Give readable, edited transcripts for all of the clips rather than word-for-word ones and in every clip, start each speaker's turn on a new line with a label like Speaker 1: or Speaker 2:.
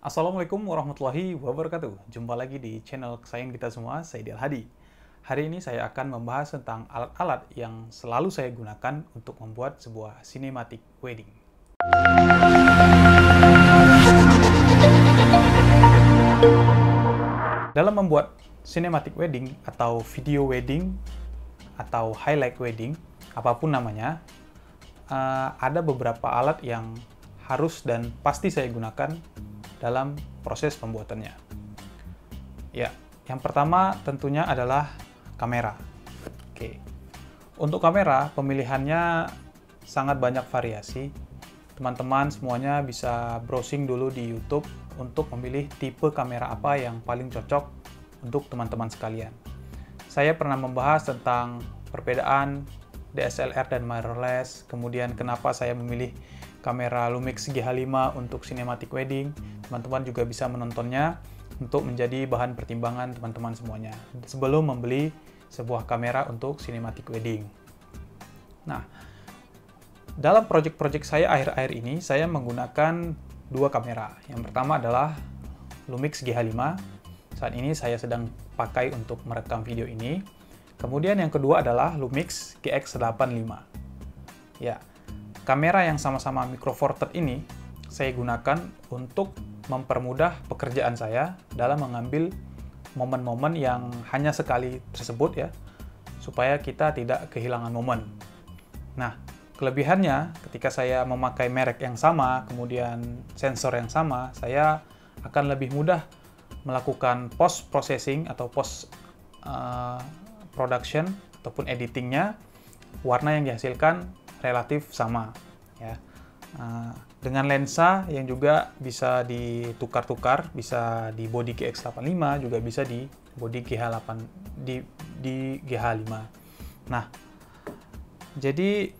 Speaker 1: Assalamualaikum warahmatullahi wabarakatuh. Jumpa lagi di channel kesayangan kita semua, saya Del Hadi. Hari ini saya akan membahas tentang alat-alat yang selalu saya gunakan untuk membuat sebuah cinematic wedding. Dalam membuat cinematic wedding atau video wedding atau highlight wedding, apapun namanya, ada beberapa alat yang harus dan pasti saya gunakan dalam proses pembuatannya. Ya, yang pertama tentunya adalah kamera. Oke. Untuk kamera, pemilihannya sangat banyak variasi. Teman-teman semuanya bisa browsing dulu di YouTube untuk memilih tipe kamera apa yang paling cocok untuk teman-teman sekalian. Saya pernah membahas tentang perbedaan DSLR dan mirrorless, kemudian kenapa saya memilih kamera Lumix GH5 untuk cinematic wedding. Teman-teman juga bisa menontonnya untuk menjadi bahan pertimbangan teman-teman semuanya sebelum membeli sebuah kamera untuk cinematic wedding. Nah, dalam project-project saya akhir-akhir ini, saya menggunakan dua kamera. Yang pertama adalah Lumix GH5. Saat ini saya sedang pakai untuk merekam video ini. Kemudian yang kedua adalah Lumix GX85. Ya, kamera yang sama-sama micro four third ini saya gunakan untuk mempermudah pekerjaan saya dalam mengambil momen-momen yang hanya sekali tersebut ya, supaya kita tidak kehilangan momen. Nah, kelebihannya ketika saya memakai merek yang sama, kemudian sensor yang sama, saya akan lebih mudah melakukan post processing atau post production ataupun editingnya. Warna yang dihasilkan relatif sama ya. Dengan lensa yang juga bisa ditukar-tukar, bisa di body GX85, juga bisa di body GH8 di GH5. Nah, jadi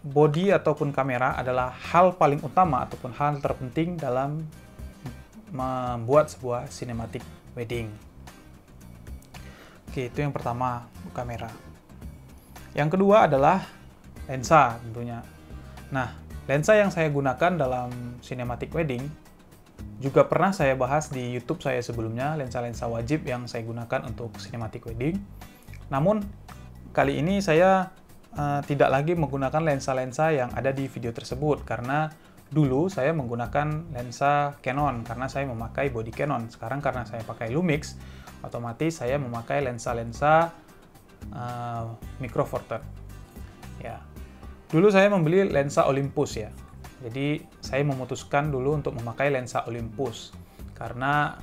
Speaker 1: body ataupun kamera adalah hal paling utama ataupun hal terpenting dalam membuat sebuah cinematic wedding. Oke, itu yang pertama, kamera. Yang kedua adalah lensa tentunya. Nah, lensa yang saya gunakan dalam cinematic wedding juga pernah saya bahas di YouTube saya sebelumnya, lensa-lensa wajib yang saya gunakan untuk cinematic wedding. Namun, kali ini saya tidak lagi menggunakan lensa-lensa yang ada di video tersebut, karena dulu saya menggunakan lensa Canon karena saya memakai body Canon. Sekarang karena saya pakai Lumix, otomatis saya memakai lensa-lensa micro four third. Ya. Dulu saya membeli lensa Olympus ya. Jadi saya memutuskan dulu untuk memakai lensa Olympus karena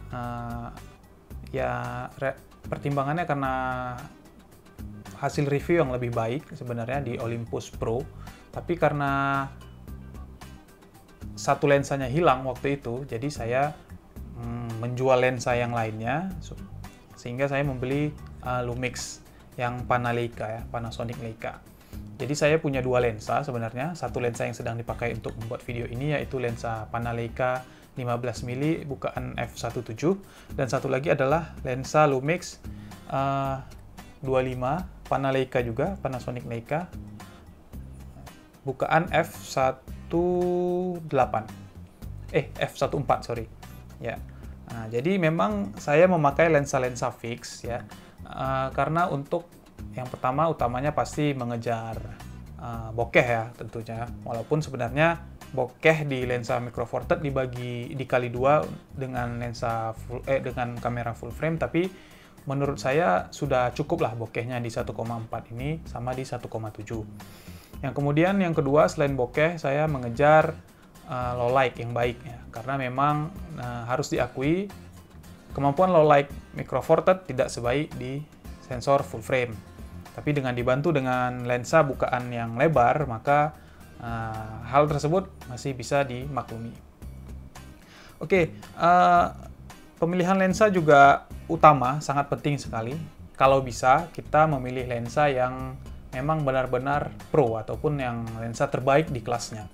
Speaker 1: pertimbangannya karena hasil review yang lebih baik sebenarnya di Olympus Pro. Tapi karena satu lensanya hilang waktu itu, jadi saya menjual lensa yang lainnya sehingga saya membeli Lumix yang Panasonic Leica. Jadi saya punya dua lensa sebenarnya. Satu lensa yang sedang dipakai untuk membuat video ini yaitu lensa Panleica 15mm bukaan f1.7, dan satu lagi adalah lensa Lumix 25 Panleica juga, Panasonic Leica bukaan f1.4 sorry. Ya. Nah, jadi memang saya memakai lensa-lensa fix ya. Karena untuk yang pertama utamanya pasti mengejar bokeh ya tentunya, walaupun sebenarnya bokeh di lensa micro four third dikali dua dengan dengan kamera full frame, tapi menurut saya sudah cukup lah bokehnya di 1,4 ini sama di 1,7. Yang kemudian yang kedua, selain bokeh saya mengejar low light yang baik ya, karena memang harus diakui kemampuan low light micro four third tidak sebaik di sensor full frame. Tapi dengan dibantu dengan lensa bukaan yang lebar, maka hal tersebut masih bisa dimaklumi. Oke, pemilihan lensa juga utama, sangat penting sekali. Kalau bisa, kita memilih lensa yang memang benar-benar pro ataupun yang lensa terbaik di kelasnya.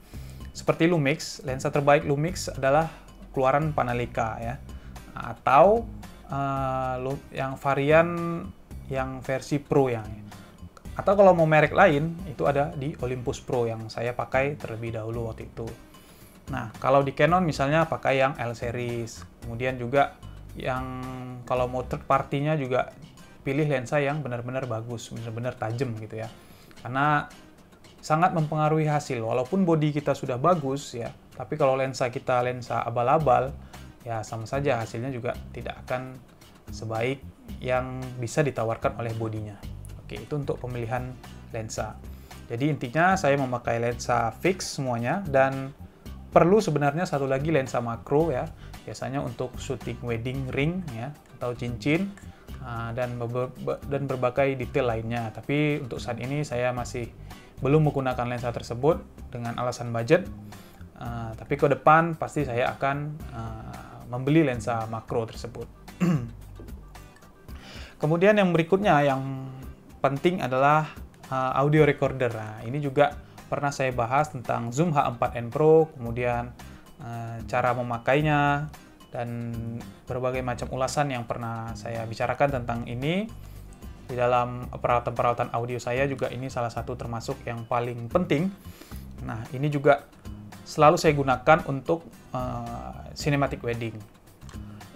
Speaker 1: Seperti Lumix, lensa terbaik Lumix adalah keluaran Panleica ya, atau yang varian yang versi Pro yang, atau kalau mau merek lain itu ada di Olympus Pro yang saya pakai terlebih dahulu waktu itu. Nah, kalau di Canon misalnya pakai yang L series. Kemudian juga yang kalau mau third party-nya juga pilih lensa yang benar-benar bagus, benar-benar tajam gitu ya. Karena sangat mempengaruhi hasil. Walaupun body kita sudah bagus ya, tapi kalau lensa kita lensa abal-abal, ya sama saja hasilnya juga tidak akan sebaik yang bisa ditawarkan oleh bodinya. Oke, itu untuk pemilihan lensa. Jadi intinya saya memakai lensa fix semuanya, dan perlu sebenarnya satu lagi lensa makro ya, biasanya untuk shooting wedding ring ya atau cincin, dan berbagai detail lainnya. Tapi untuk saat ini saya masih belum menggunakan lensa tersebut dengan alasan budget. Tapi ke depan pasti saya akan membeli lensa makro tersebut. Kemudian yang berikutnya yang penting adalah audio recorder. Nah, ini juga pernah saya bahas tentang Zoom H4n Pro, kemudian cara memakainya, dan berbagai macam ulasan yang pernah saya bicarakan tentang ini. Di dalam peralatan-peralatan audio saya juga ini salah satu termasuk yang paling penting. Nah, ini juga selalu saya gunakan untuk cinematic wedding.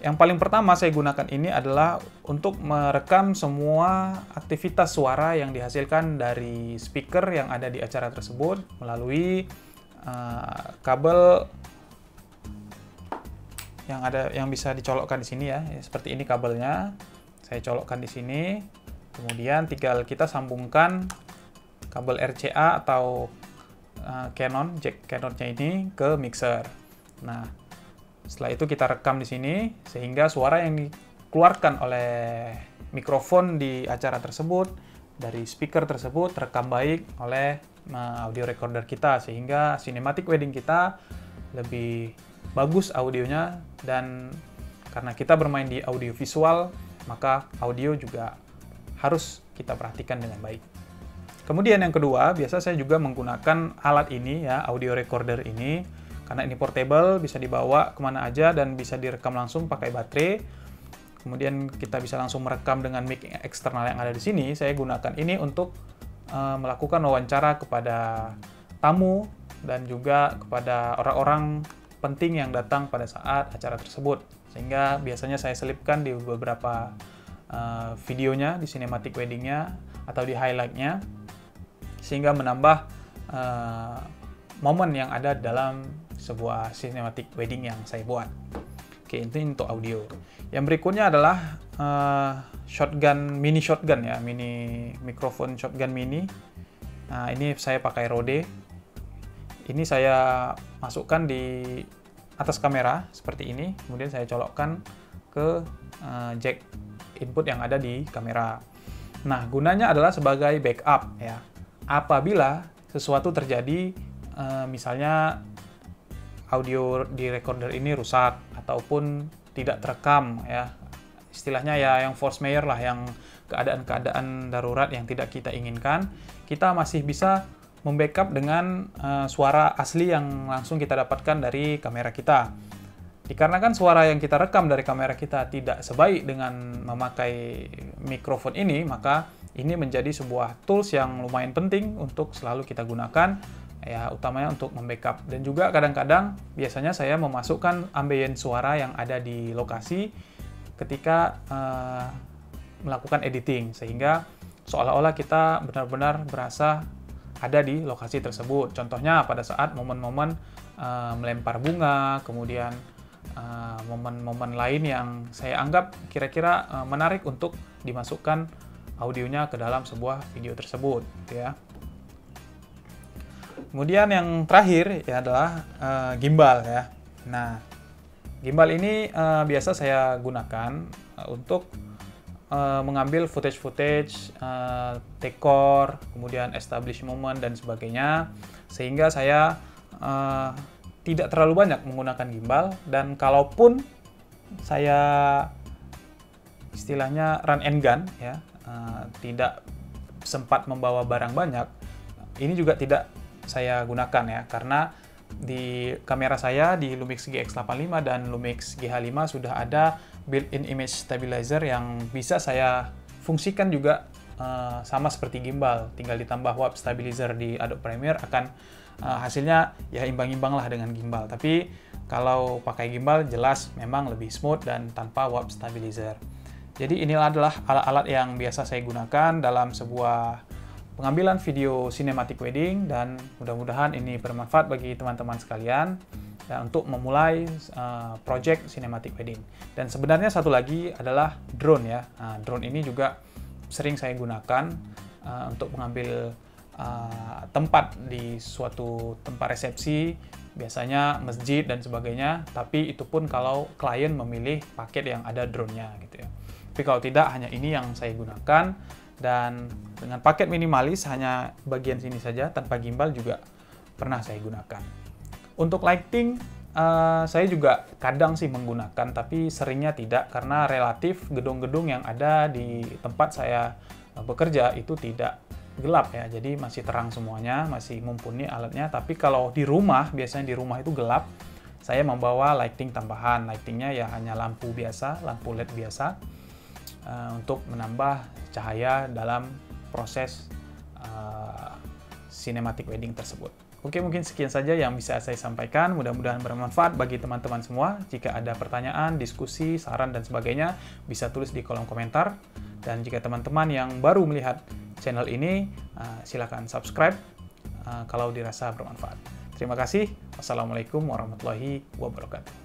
Speaker 1: Yang paling pertama saya gunakan ini adalah untuk merekam semua aktivitas suara yang dihasilkan dari speaker yang ada di acara tersebut melalui kabel yang bisa dicolokkan di sini ya. Seperti ini kabelnya. Saya colokkan di sini. Kemudian tinggal kita sambungkan kabel RCA atau Canon, jack Canonnya ini ke mixer. Nah, setelah itu kita rekam di sini sehingga suara yang dikeluarkan oleh mikrofon di acara tersebut dari speaker tersebut terekam baik oleh audio recorder kita, sehingga cinematic wedding kita lebih bagus audionya. Dan karena kita bermain di audio visual, maka audio juga harus kita perhatikan dengan baik. Kemudian yang kedua, biasa saya juga menggunakan alat ini ya, audio recorder ini, karena ini portable, bisa dibawa kemana aja dan bisa direkam langsung pakai baterai. Kemudian kita bisa langsung merekam dengan mic eksternal yang ada di sini. Saya gunakan ini untuk melakukan wawancara kepada tamu dan juga kepada orang-orang penting yang datang pada saat acara tersebut. Sehingga biasanya saya selipkan di beberapa videonya, di cinematic weddingnya atau di highlightnya, sehingga menambah momen yang ada dalam sebuah cinematic wedding yang saya buat. Oke, itu untuk audio. Yang berikutnya adalah mini shotgun ya, mini mikrofon shotgun mini. Nah, ini saya pakai Rode. Ini saya masukkan di atas kamera seperti ini, kemudian saya colokkan ke jack input yang ada di kamera. Nah, gunanya adalah sebagai backup ya. Apabila sesuatu terjadi, misalnya audio di recorder ini rusak ataupun tidak terekam ya, istilahnya ya yang force majeure lah, yang keadaan-keadaan darurat yang tidak kita inginkan, kita masih bisa membackup dengan suara asli yang langsung kita dapatkan dari kamera kita. Dikarenakan suara yang kita rekam dari kamera kita tidak sebaik dengan memakai mikrofon ini, maka ini menjadi sebuah tools yang lumayan penting untuk selalu kita gunakan ya, utamanya untuk membackup. Dan juga kadang-kadang biasanya saya memasukkan ambient suara yang ada di lokasi ketika melakukan editing, sehingga seolah-olah kita benar-benar berasa ada di lokasi tersebut. Contohnya pada saat momen-momen melempar bunga, kemudian momen-momen lain yang saya anggap kira-kira menarik untuk dimasukkan audionya ke dalam sebuah video tersebut ya. Kemudian yang terakhir ya adalah gimbal ya. Nah, gimbal ini biasa saya gunakan untuk mengambil footage-footage, dekor, kemudian establish moment dan sebagainya, sehingga saya tidak terlalu banyak menggunakan gimbal. Dan kalaupun saya istilahnya run and gun ya, tidak sempat membawa barang banyak, ini juga tidak saya gunakan ya, karena di kamera saya di Lumix GX85 dan Lumix GH5 sudah ada built-in image stabilizer yang bisa saya fungsikan juga sama seperti gimbal. Tinggal ditambah warp stabilizer di Adobe Premiere akan hasilnya ya imbang-imbang lah dengan gimbal. Tapi kalau pakai gimbal jelas memang lebih smooth dan tanpa warp stabilizer. Jadi inilah adalah alat-alat yang biasa saya gunakan dalam sebuah pengambilan video cinematic wedding, dan mudah-mudahan ini bermanfaat bagi teman-teman sekalian ya, untuk memulai project cinematic wedding. Dan sebenarnya satu lagi adalah drone ya. Drone ini juga sering saya gunakan untuk mengambil tempat di suatu tempat resepsi, biasanya masjid dan sebagainya. Tapi itu pun kalau klien memilih paket yang ada drone-nya gitu ya. Tapi kalau tidak, hanya ini yang saya gunakan, dan dengan paket minimalis hanya bagian sini saja tanpa gimbal juga pernah saya gunakan. Untuk lighting saya juga kadang sih menggunakan, tapi seringnya tidak karena relatif gedung-gedung yang ada di tempat saya bekerja itu tidak gelap ya, jadi masih terang semuanya, masih mumpuni alatnya. Tapi kalau di rumah, biasanya di rumah itu gelap, saya membawa lighting tambahan. Lightingnya ya hanya lampu biasa, lampu LED biasa, untuk menambah cahaya dalam proses cinematic wedding tersebut. Oke, mungkin sekian saja yang bisa saya sampaikan. Mudah-mudahan bermanfaat bagi teman-teman semua. Jika ada pertanyaan, diskusi, saran, dan sebagainya, bisa tulis di kolom komentar. Dan jika teman-teman yang baru melihat channel ini, silakan subscribe kalau dirasa bermanfaat. Terima kasih. Wassalamualaikum warahmatullahi wabarakatuh.